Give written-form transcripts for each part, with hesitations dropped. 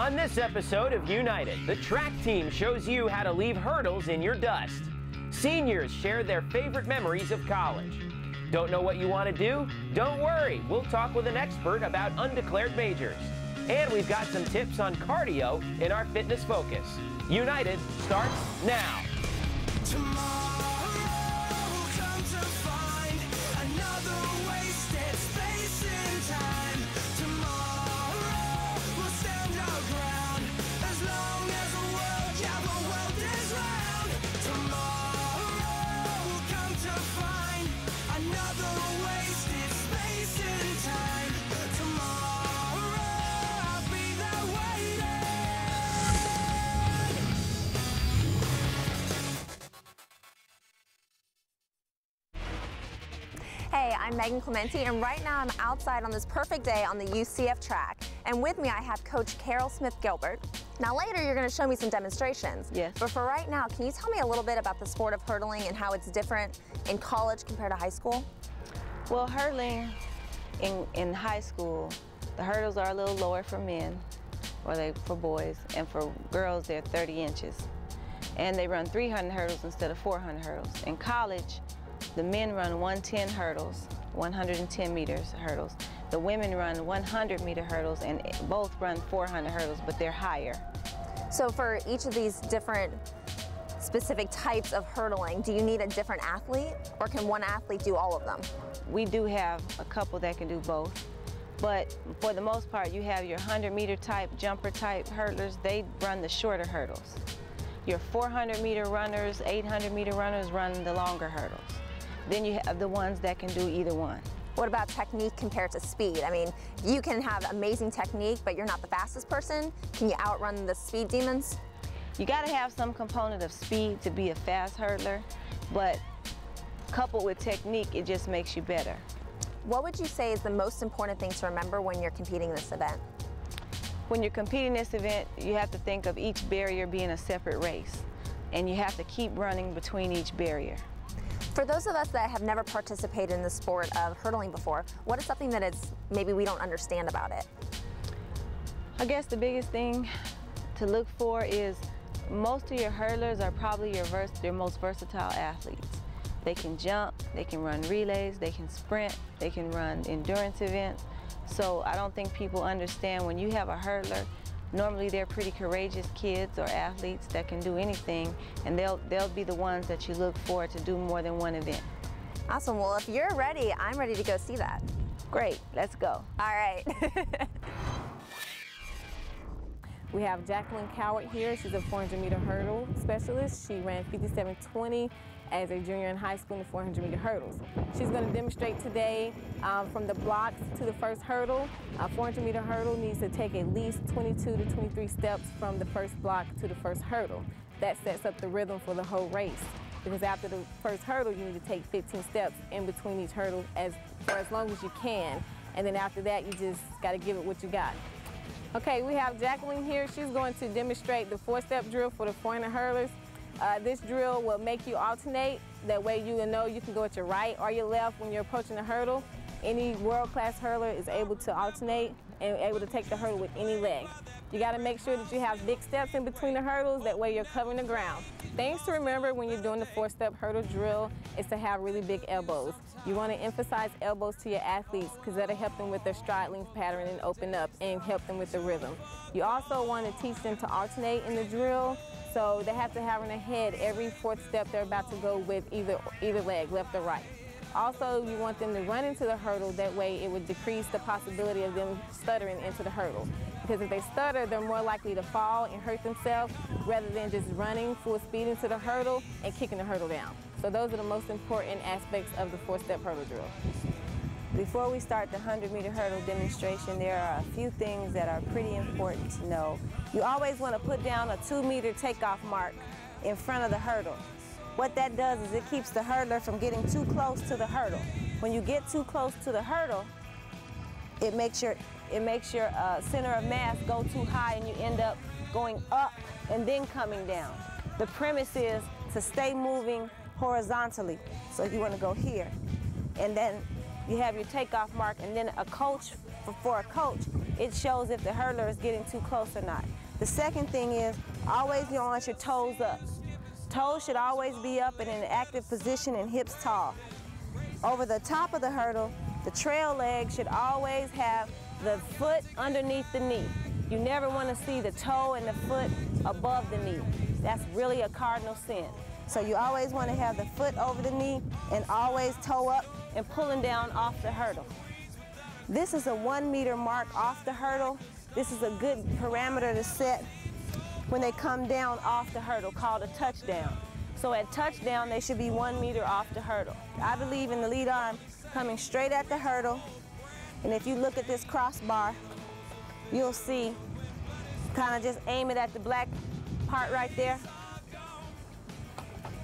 On this episode of United, the track team shows you how to leave hurdles in your dust. Seniors share their favorite memories of college. Don't know what you want to do? Don't worry, we'll talk with an expert about undeclared majors. And we've got some tips on cardio in our fitness focus. United starts now. Hey, I'm Megan Clementi, and right now I'm outside on this perfect day on the UCF track. And with me I have Coach Carol Smith-Gilbert. Now later you're going to show me some demonstrations. Yes. But for right now, can you tell me a little bit about the sport of hurdling and how it's different in college compared to high school? Well, hurdling in high school, the hurdles are a little lower for men, or for boys, and for girls they're 30 inches. And they run 300 hurdles instead of 400 hurdles. In college, the men run 110 hurdles, 110 meters hurdles. The women run 100-meter hurdles, and both run 400 hurdles, but they're higher. So for each of these different specific types of hurdling, do you need a different athlete, or can one athlete do all of them? We do have a couple that can do both, but for the most part, you have your 100-meter type, jumper type hurdlers, they run the shorter hurdles. Your 400-meter runners, 800-meter runners run the longer hurdles. Then you have the ones that can do either one. What about technique compared to speed? I mean, you can have amazing technique, but you're not the fastest person. Can you outrun the speed demons? You got to have some component of speed to be a fast hurdler, but coupled with technique, it just makes you better. What would you say is the most important thing to remember when you're competing in this event? When you're competing in this event, you have to think of each barrier being a separate race, and you have to keep running between each barrier. For those of us that have never participated in the sport of hurdling before, what is something that maybe we don't understand about it? I guess the biggest thing to look for is most of your hurdlers are probably your most versatile athletes. They can jump, they can run relays, they can sprint, they can run endurance events. So I don't think people understand when you have a hurdler, normally they're pretty courageous kids or athletes that can do anything, and they'll be the ones that you look for to do more than one event. Awesome. Well, if you're ready, I'm ready to go see that. Great. Let's go. All right. We have Jacqueline Coward here. She's a 400-meter hurdle specialist. She ran 57:20 as a junior in high school in the 400-meter hurdles. She's going to demonstrate today from the blocks to the first hurdle. A 400-meter hurdle needs to take at least 22 to 23 steps from the first block to the first hurdle. That sets up the rhythm for the whole race, because after the first hurdle, you need to take 15 steps in between each hurdle for as long as you can. And then after that, you just got to give it what you got. Okay, we have Jacqueline here. She's going to demonstrate the 4-step drill for the 400 hurdlers. This drill will make you alternate. That way you know you can go at your right or your left when you're approaching the hurdle. Any world-class hurdler is able to alternate and able to take the hurdle with any leg. You got to make sure that you have big steps in between the hurdles. That way you're covering the ground. Things to remember when you're doing the 4-step hurdle drill is to have really big elbows. You want to emphasize elbows to your athletes because that'll help them with their stride length pattern and open up and help them with the rhythm. You also want to teach them to alternate in the drill, so they have to have in their head every 4th step they're about to go with either leg, left or right. Also, you want them to run into the hurdle. That way it would decrease the possibility of them stuttering into the hurdle. Because if they stutter, they're more likely to fall and hurt themselves rather than just running full speed into the hurdle and kicking the hurdle down. So those are the most important aspects of the 4-step hurdle drill. Before we start the 100-meter hurdle demonstration, there are a few things that are pretty important to know. You always want to put down a 2-meter takeoff mark in front of the hurdle. What that does is it keeps the hurdler from getting too close to the hurdle. When you get too close to the hurdle, it makes your center of mass go too high and you end up going up and then coming down. The premise is to stay moving horizontally. So you want to go here, and then you have your takeoff mark, and then a coach, for a coach, It shows if the hurdler is getting too close or not. The second thing is always you want your toes up. Toes should always be up and in an active position and hips tall. Over the top of the hurdle, the trail leg should always have the foot underneath the knee. You never want to see the toe and the foot above the knee. That's really a cardinal sin. So you always want to have the foot over the knee and always toe up and pulling down off the hurdle. This is a 1 meter mark off the hurdle. This is a good parameter to set when they come down off the hurdle, called a touchdown. So at touchdown, they should be 1 meter off the hurdle. I believe in the lead arm coming straight at the hurdle. And if you look at this crossbar, you'll see, kind of just aim it at the black part right there,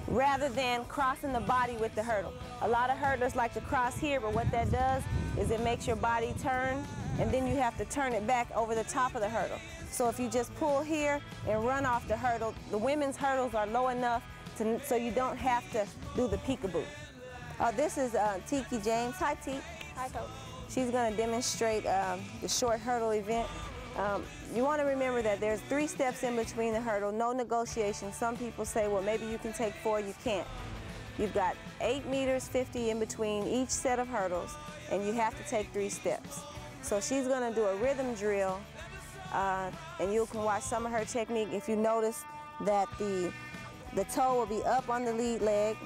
rather than crossing the body with the hurdle. A lot of hurdlers like to cross here, but what that does is it makes your body turn, and then you have to turn it back over the top of the hurdle. So if you just pull here and run off the hurdle, the women's hurdles are low enough so you don't have to do the peekaboo. This is Tiki James. Hi, Tiki. Hi, Coach. She's going to demonstrate the short hurdle event. You want to remember that there's 3 steps in between the hurdle, no negotiation. Some people say, well, maybe you can take 4, you can't. You've got 8 meters 50 in between each set of hurdles, and you have to take 3 steps. So she's going to do a rhythm drill, and you can watch some of her technique. If you notice that the toe will be up on the lead leg,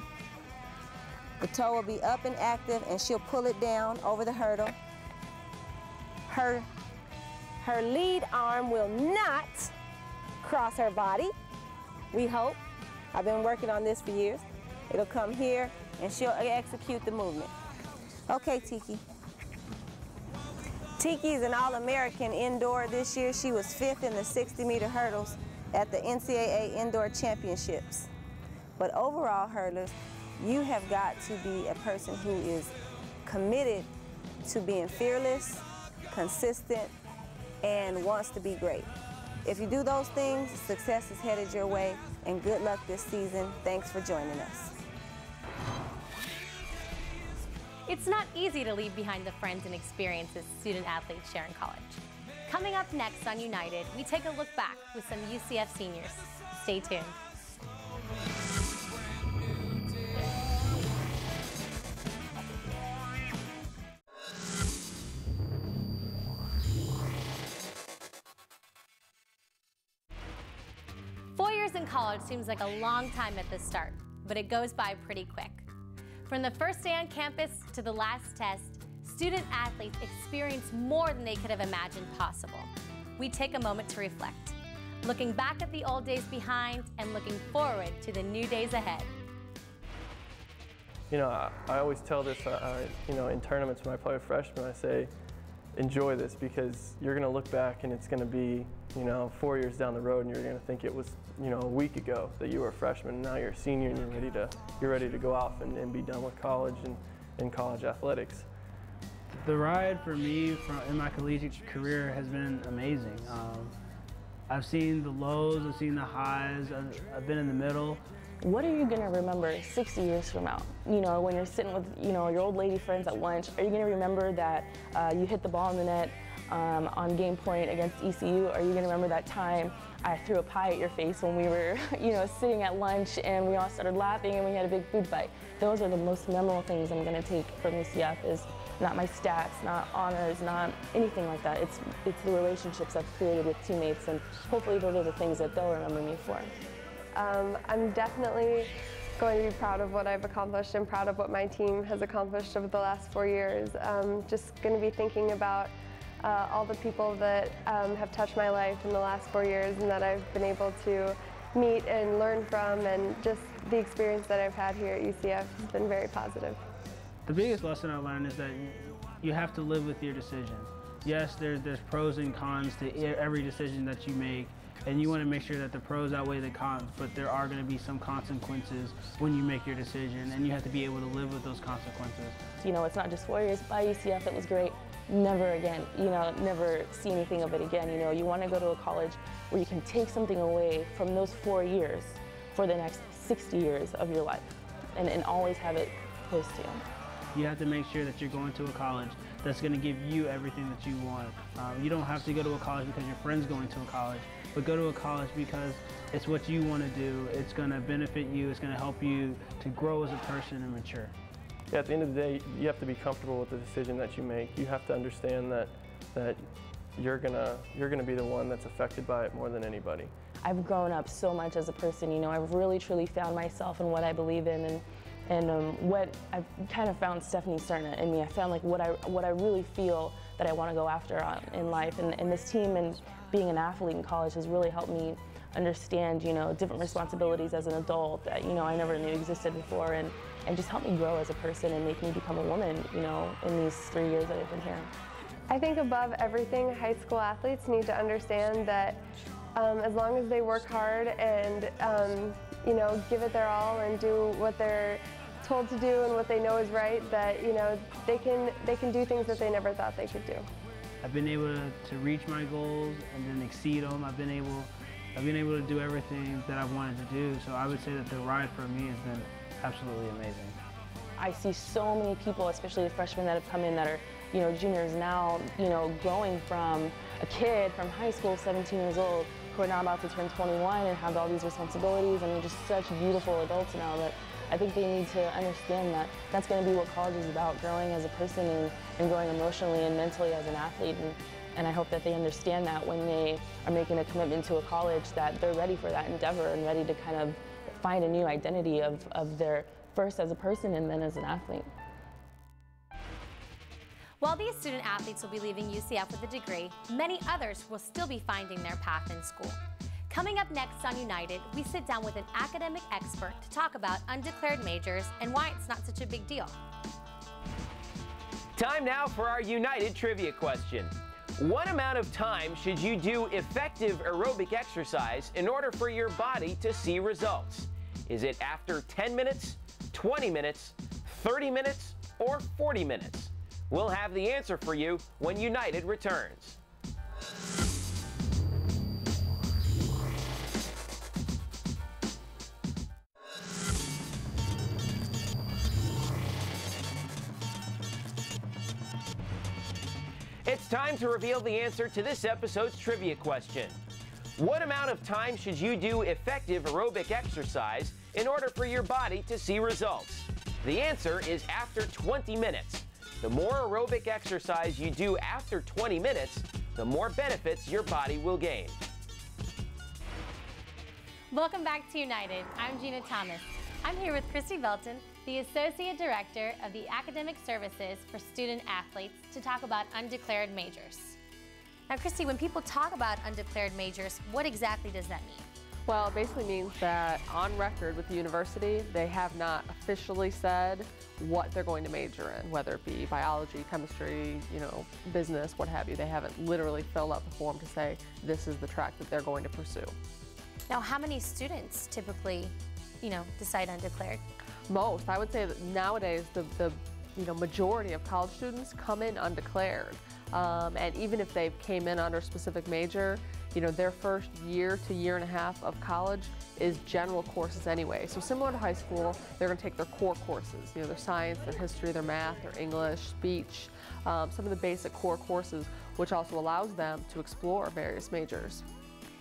the toe will be up and active, and she'll pull it down over the hurdle. Her lead arm will not cross her body, we hope. I've been working on this for years. It'll come here, and she'll execute the movement. Okay, Tiki. Tiki is an All-American indoor this year. She was 5th in the 60-meter hurdles at the NCAA Indoor Championships. But overall, hurdlers, you have got to be a person who is committed to being fearless, consistent, and wants to be great. If you do those things, success is headed your way, and good luck this season. Thanks for joining us. It's not easy to leave behind the friends and experiences student athletes share in college. Coming up next on United, we take a look back with some UCF seniors. Stay tuned. In college seems like a long time at the start, but it goes by pretty quick. From the first day on campus to the last test, student athletes experience more than they could have imagined possible. We take a moment to reflect, looking back at the old days behind and looking forward to the new days ahead. You know, I always tell this, you know, in tournaments when I play with freshmen, I say, enjoy this, because you're going to look back and it's going to be, you know, 4 years down the road, and you're going to think it was, you know, a week ago that you were a freshman, and now you're a senior and you're ready to go off and be done with college and college athletics. The ride for me in my collegiate career has been amazing. I've seen the lows, I've seen the highs, I've been in the middle. What are you going to remember 60 years from now? You know, when you're sitting with, you know, your old lady friends at lunch, are you going to remember that you hit the ball in the net on game point against ECU? Are you going to remember that time I threw a pie at your face when we were, you know, sitting at lunch and we all started laughing and we had a big food fight? Those are the most memorable things I'm going to take from UCF, is not my stats, not honors, not anything like that. It's the relationships I've created with teammates, and hopefully those are the things that they'll remember me for. I'm definitely going to be proud of what I've accomplished and proud of what my team has accomplished over the last 4 years. Just going to be thinking about all the people that have touched my life in the last 4 years and that I've been able to meet and learn from, and just the experience that I've had here at UCF has been very positive. The biggest lesson I learned is that you have to live with your decision. Yes, there's pros and cons to every decision that you make, and you want to make sure that the pros outweigh the cons, but there are going to be some consequences when you make your decision, and you have to be able to live with those consequences. You know, it's not just 4 years by UCF, it was great. Never again, you know, never see anything of it again. You know, you want to go to a college where you can take something away from those 4 years for the next 60 years of your life, and always have it close to you. You have to make sure that you're going to a college that's going to give you everything that you want. You don't have to go to a college because your friend's going to a college, but go to a college because it's what you want to do. It's going to benefit you. It's going to help you to grow as a person and mature. Yeah, at the end of the day, you have to be comfortable with the decision that you make. You have to understand that you're gonna be the one that's affected by it more than anybody. I've grown up so much as a person, you know, I've really truly found myself in what I believe in and what I've kind of found Stephanie Serna in me. I found like what I really feel that I want to go after in life, and this team and being an athlete in college has really helped me understand, you know, different responsibilities as an adult that, you know, I never knew existed before, and just help me grow as a person and make me become a woman, you know, in these 3 years that I've been here. I think above everything, high school athletes need to understand that as long as they work hard and you know, give it their all and do what they're told to do and what they know is right, that, you know, they can do things that they never thought they could do. I've been able to reach my goals and then exceed them. I've been able to do everything that I've wanted to do. So I would say that the ride for me has been absolutely amazing. I see so many people, especially the freshmen that have come in that are, you know, juniors now, you know, growing from a kid from high school, 17 years old, who are now about to turn 21 and have all these responsibilities, and they're just such beautiful adults now that I think they need to understand that that's going to be what college is about, growing as a person and growing emotionally and mentally as an athlete. And I hope that they understand that when they are making a commitment to a college, that they're ready for that endeavor and ready to kind of find a new identity of their first as a person and then as an athlete. While these student athletes will be leaving UCF with a degree, many others will still be finding their path in school. Coming up next on United, we sit down with an academic expert to talk about undeclared majors and why it's not such a big deal. Time now for our United trivia question. What amount of time should you do effective aerobic exercise in order for your body to see results? Is it after 10 minutes, 20 minutes, 30 minutes, or 40 minutes? We'll have the answer for you when United returns. It's time to reveal the answer to this episode's trivia question. What amount of time should you do effective aerobic exercise in order for your body to see results? The answer is after 20 minutes. The more aerobic exercise you do after 20 minutes, the more benefits your body will gain. Welcome back to United. I'm Gina Thomas. I'm here with Christy Belton, the Associate Director of the Academic Services for Student Athletes, to talk about undeclared majors. Now, Christy, when people talk about undeclared majors, what exactly does that mean? Well, it basically means that on record with the university, they have not officially said what they're going to major in, whether it be biology, chemistry, you know, business, what have you. They haven't literally filled out the form to say this is the track that they're going to pursue. Now, how many students typically, you know, decide undeclared? Most. I would say that nowadays the majority of college students come in undeclared. And even if they came in under a specific major, you know, their first year to year and a half of college is general courses anyway. So similar to high school, they're going to take their core courses, you know, their science, their history, their math, their English, speech, some of the basic core courses, which also allows them to explore various majors.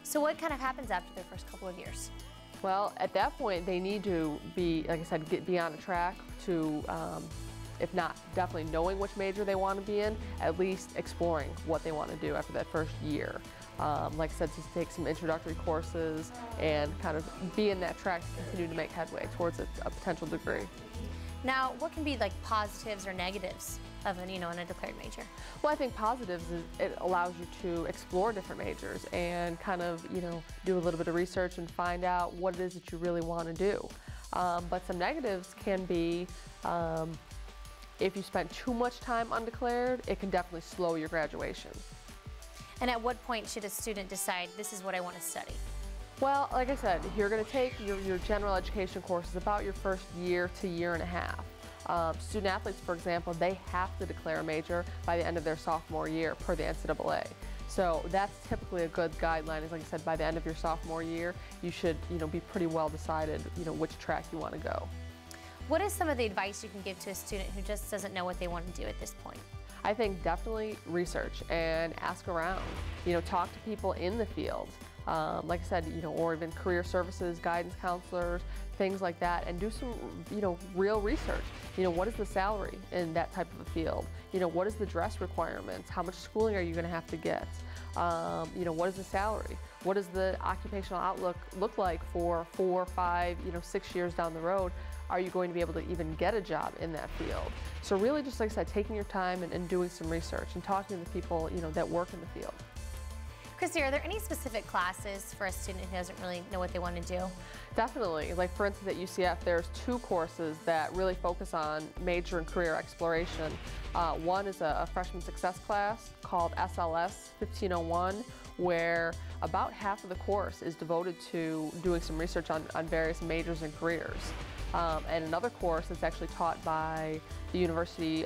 So what kind of happens after their first couple of years? Well, at that point, they need to be, like I said, be on a track to, if not definitely knowing which major they want to be in, at least exploring what they want to do after that first year. Like I said, to take some introductory courses and kind of be in that track to continue to make headway towards a potential degree. Now, what can be like positives or negatives of an undeclared major? Well, I think positives is it allows you to explore different majors and kind of, you know, do a little bit of research and find out what it is that you really want to do. But some negatives can be if you spend too much time undeclared, it can definitely slow your graduation. And at what point should a student decide this is what I want to study? Well, like I said, you're going to take your general education courses about your first year to year and a half. Student athletes, for example, they have to declare a major by the end of their sophomore year per the NCAA. So that's typically a good guideline. Is like I said, by the end of your sophomore year, you should, you know, be pretty well decided, you know, which track you want to go. What is some of the advice you can give to a student who just doesn't know what they want to do at this point? I think definitely research and ask around. Talk to people in the field. Like I said, or even career services, guidance counselors, things like that, and do some, real research. What is the salary in that type of a field? What is the dress requirements? How much schooling are you going to have to get? What is the salary? What does the occupational outlook look like for 4, 5, 6 years down the road? Are you going to be able to even get a job in that field? So really, just like I said, taking your time and doing some research and talking to the people, that work in the field. Christy, are there any specific classes for a student who doesn't really know what they want to do? Definitely. Like for instance at UCF, there's 2 courses that really focus on major and career exploration. One is a freshman success class called SLS 1501, where about half of the course is devoted to doing some research on various majors and careers. And another course that's actually taught by the University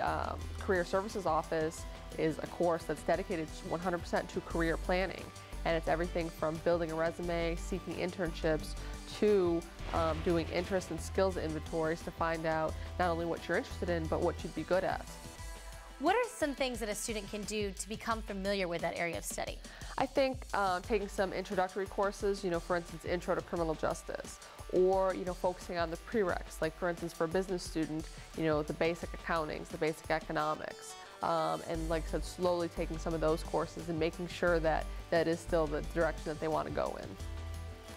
Career Services Office is a course that's dedicated 100% to career planning. And it's everything from building a resume, seeking internships, to doing interest and skills inventories to find out not only what you're interested in, but what you'd be good at. What are some things that a student can do to become familiar with that area of study? I think taking some introductory courses, for instance, Intro to Criminal Justice, or focusing on the prereqs, like for instance for a business student, the basic accountings, the basic economics, and like I said, slowly taking some of those courses and making sure that that is still the direction that they want to go in.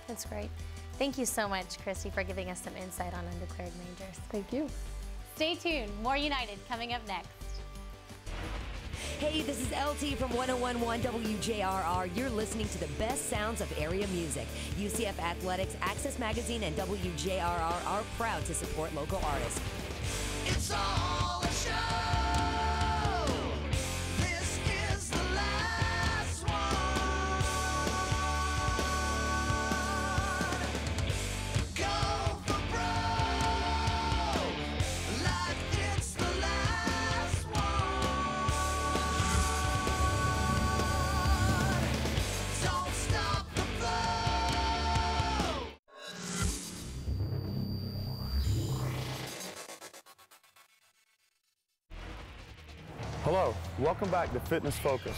That's great. Thank you so much, Christy, for giving us some insight on undeclared majors. Thank you. Stay tuned. More United coming up next. Hey, this is LT from 101.1 WJRR. You're listening to the best sounds of area music. UCF Athletics, Access Magazine, and WJRR are proud to support local artists. It's all a show. This is the last one. Go for broke, like it's the last one. Don't stop the flow. Hello, welcome back to Fitness Focus.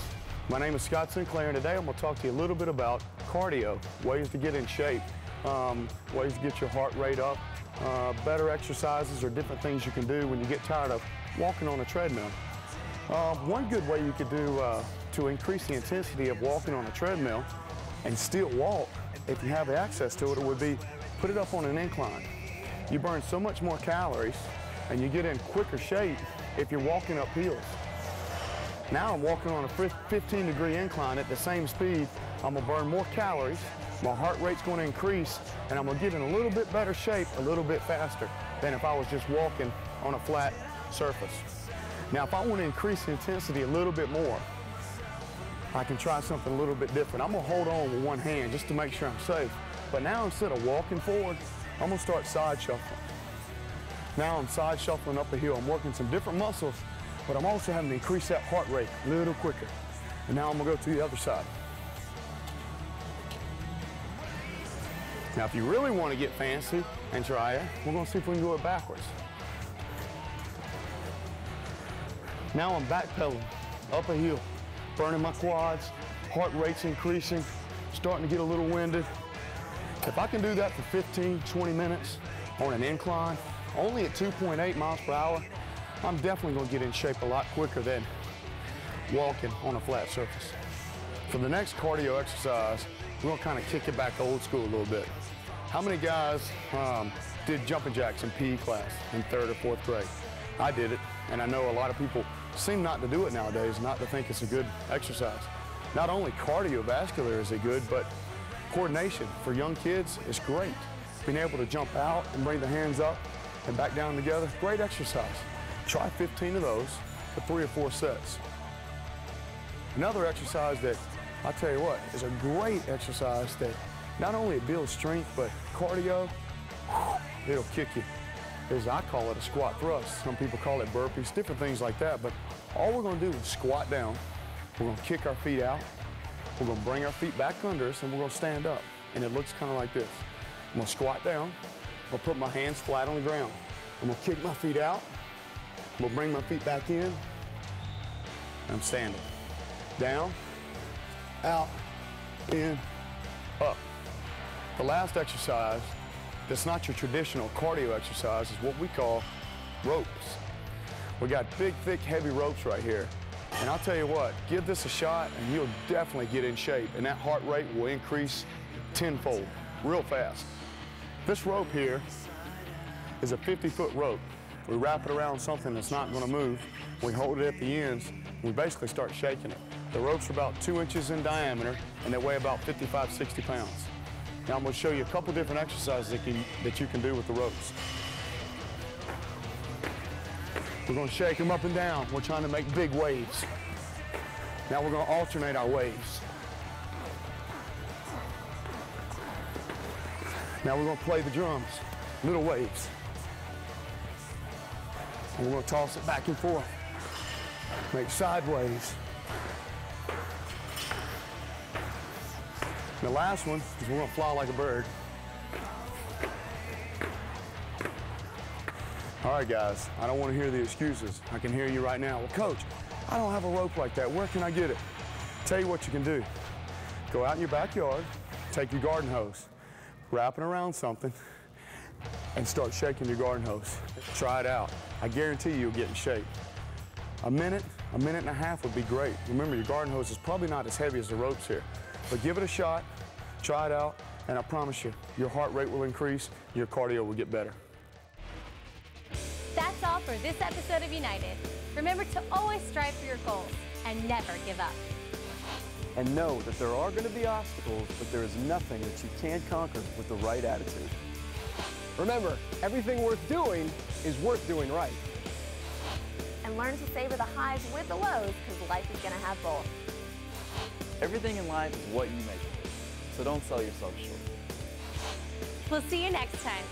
My name is Scott Sinclair, and today I'm going to talk to you a little bit about cardio, ways to get in shape, ways to get your heart rate up, better exercises or different things you can do when you get tired of walking on a treadmill. One good way you could do to increase the intensity of walking on a treadmill and still walk, if you have the access to it, would be put it up on an incline. You burn so much more calories and you get in quicker shape if you're walking up hills. Now I'm walking on a 15-degree incline at the same speed. I'm gonna burn more calories, my heart rate's gonna increase, and I'm gonna get in a little bit better shape a little bit faster than if I was just walking on a flat surface. Now, if I wanna increase the intensity a little bit more, I can try something a little bit different. I'm gonna hold on with one hand just to make sure I'm safe. But now instead of walking forward, I'm gonna start side shuffling. Now I'm side shuffling up a hill. I'm working some different muscles, but I'm also having to increase that heart rate a little quicker. And now I'm gonna go to the other side. Now, if you really want to get fancy and try it, we're gonna see if we can go it backwards. Now I'm backpedaling up a hill, burning my quads, heart rate's increasing, starting to get a little winded. If I can do that for 15, 20 minutes on an incline, only at 2.8 miles per hour, I'm definitely gonna get in shape a lot quicker than walking on a flat surface. For the next cardio exercise, we're gonna kind of kick it back old school a little bit. How many guys did jumping jacks in PE class in 3rd or 4th grade? I did it, and I know a lot of people seem not to do it nowadays, not to think it's a good exercise. Not only cardiovascular is it good, but coordination for young kids is great. Being able to jump out and bring the hands up and back down together, great exercise. Try 15 of those for 3 or 4 sets. Another exercise that, I'll tell you what, is a great exercise that not only it builds strength, but cardio, it'll kick you. I call it a squat thrust. Some people call it burpees, different things like that. But all we're gonna do is squat down. We're gonna kick our feet out. We're gonna bring our feet back under us, and we're gonna stand up. And it looks kind of like this. I'm gonna squat down. I'm gonna put my hands flat on the ground. I'm gonna kick my feet out. I'm gonna bring my feet back in. I'm standing. Down, out, in, up. The last exercise, that's not your traditional cardio exercise, is what we call ropes. We got big, thick, heavy ropes right here. And I'll tell you what, give this a shot and you'll definitely get in shape, and that heart rate will increase tenfold, real fast. This rope here is a 50-foot rope. We wrap it around something that's not gonna move. We hold it at the ends. We basically start shaking it. The ropes are about 2 inches in diameter and they weigh about 55, 60 pounds. Now I'm gonna show you a couple different exercises that you can do with the ropes. We're gonna shake them up and down. We're trying to make big waves. Now we're gonna alternate our waves. Now we're gonna play the drums, little waves. And we're gonna toss it back and forth. Make side waves. The last one is we're gonna fly like a bird. All right, guys, I don't want to hear the excuses. I can hear you right now. Well, Coach, I don't have a rope like that. Where can I get it? Tell you what you can do. Go out in your backyard, take your garden hose, wrap it around something, and start shaking your garden hose. Try it out. I guarantee you'll get in shape. A minute and a half would be great. Remember, your garden hose is probably not as heavy as the ropes here, but give it a shot, try it out, and I promise you, your heart rate will increase, your cardio will get better. That's all for this episode of United. Remember to always strive for your goals and never give up. And know that there are going to be obstacles, but there is nothing that you can't conquer with the right attitude. Remember, everything worth doing is worth doing right. And learn to savor the highs with the lows, because life is going to have both. Everything in life is what you make it, so don't sell yourself short. We'll see you next time.